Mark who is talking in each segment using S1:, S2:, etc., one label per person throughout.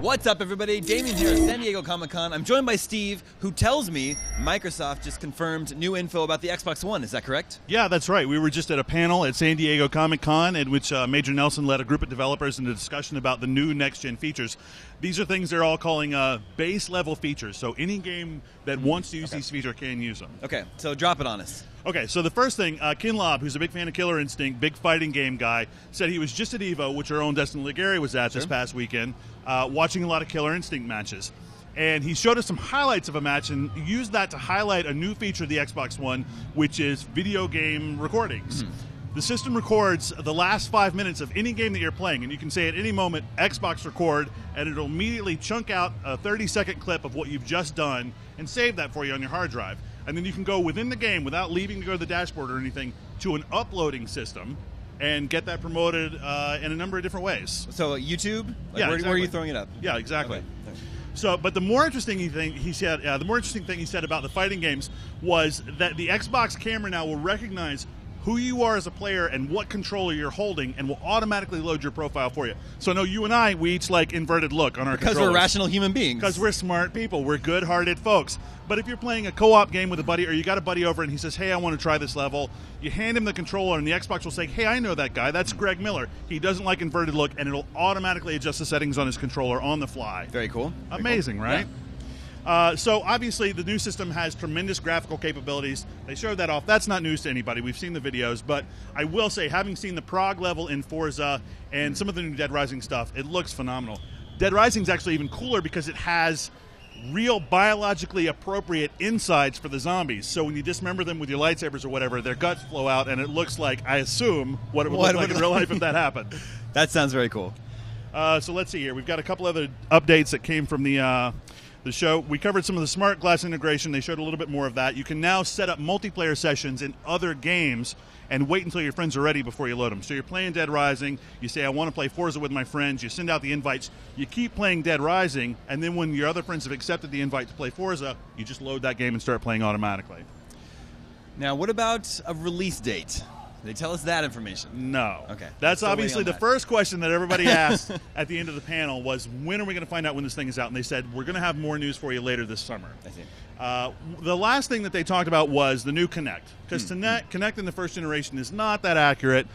S1: What's up, everybody? Damien here at San Diego Comic-Con. I'm joined by Steve, who tells me Microsoft just confirmed new info about the Xbox One. Is that correct?
S2: Yeah, that's right. We were just at a panel at San Diego Comic-Con in which Major Nelson led a group of developers in a discussion about the new next-gen features. These are things they're all calling base-level features, so any game that wants to use these features can use them.
S1: Okay, so drop it on us.
S2: Okay, so the first thing, Ken Lobb, who's a big fan of Killer Instinct, big fighting game guy, said he was just at EVO, which our own Destin Legary was at this past weekend, watching a lot of Killer Instinct matches. And he showed us some highlights of a match and used that to highlight a new feature of the Xbox One, which is video game recordings. The system records the last 5 minutes of any game that you're playing, and you can say at any moment, Xbox record, and it'll immediately chunk out a 30-second clip of what you've just done and save that for you on your hard drive. And then you can go within the game, without leaving to go to the dashboard or anything, to an uploading system and get that promoted in a number of different ways.
S1: So YouTube?
S2: Yeah,
S1: where are you throwing it up?
S2: Yeah, exactly.
S1: Okay.
S2: So, but the more interesting thing he said about the fighting games was that the Xbox camera now will recognize who you are as a player and what controller you're holding, and will automatically load your profile for you. So, no, you and I, we each like inverted look on our
S1: Because
S2: controllers.
S1: we're rational human beings.
S2: Because we're smart people. We're good-hearted folks. But if you're playing a co-op game with a buddy, or you got a buddy over and he says, hey, I want to try this level, you hand him the controller, and the Xbox will say, hey, I know that guy. That's Greg Miller. He doesn't like inverted look, and it'll automatically adjust the settings on his controller on the fly.
S1: Very cool.
S2: Amazing, right?
S1: Yeah.
S2: So obviously the new system has tremendous graphical capabilities. They showed that off. That's not news to anybody. We've seen the videos, but I will say, having seen the Prague level in Forza and some of the new Dead Rising stuff, it looks phenomenal. Dead Rising is actually even cooler because it has real biologically appropriate insides for the zombies. So when you dismember them with your lightsabers or whatever, their guts flow out, and it looks like, I assume, what it would look like in real life if that happened.
S1: That sounds very cool.
S2: So let's see here. We've got a couple other updates that came from the show. We covered some of the smart glass integration. They showed a little bit more of that. You can now set up multiplayer sessions in other games and wait until your friends are ready before you load them. So you're playing Dead Rising. You say, I want to play Forza with my friends. You send out the invites. You keep playing Dead Rising, and then when your other friends have accepted the invite to play Forza, you just load that game and start playing automatically.
S1: Now, what about a release date? They tell us that information.
S2: No.
S1: Okay.
S2: That's
S1: Still
S2: obviously
S1: waiting
S2: the
S1: on that.
S2: first question that everybody asked at the end of the panel was, when are we going to find out when this thing is out? And they said, we're going to have more news for you later this summer.
S1: I see.
S2: The last thing that they talked about was the new Kinect. Because Kinect in the first generation is not that accurate.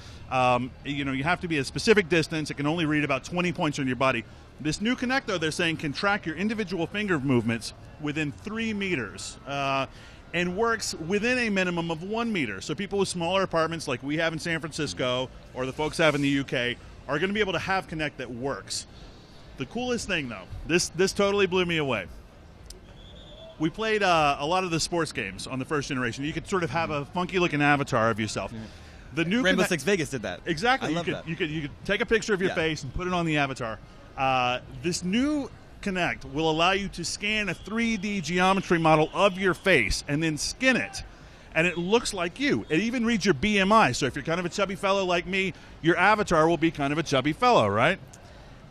S2: You have to be a specific distance. It can only read about 20 points on your body. This new Kinect, though, they're saying can track your individual finger movements within 3 meters. And works within a minimum of 1 meter. So people with smaller apartments like we have in San Francisco or the folks have in the UK are going to be able to have Kinect that works. The coolest thing, though, this totally blew me away. We played a lot of the sports games on the first generation. You could sort of have a funky-looking avatar of yourself. The new
S1: Rainbow Six Vegas did that.
S2: Exactly.
S1: I love that.
S2: You could take a picture of your face and put it on the avatar. This new Kinect will allow you to scan a 3D geometry model of your face and then skin it, and it looks like you. It even reads your BMI, so if you're kind of a chubby fellow like me, your avatar will be kind of a chubby fellow, right?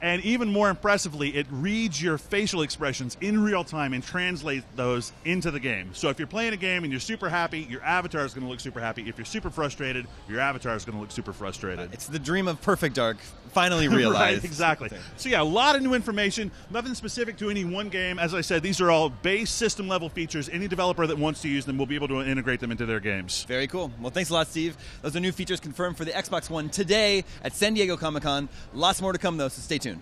S2: And even more impressively, it reads your facial expressions in real time and translates those into the game. So if you're playing a game and you're super happy, your avatar is going to look super happy. If you're super frustrated, your avatar is going to look super frustrated.
S1: It's the dream of Perfect Dark finally realized.
S2: Right, exactly. So yeah, a lot of new information, nothing specific to any one game. As I said, these are all base system level features. Any developer that wants to use them will be able to integrate them into their games.
S1: Very cool. Well, thanks a lot, Steve. Those are new features confirmed for the Xbox One today at San Diego Comic-Con. Lots more to come, though, so stay tuned.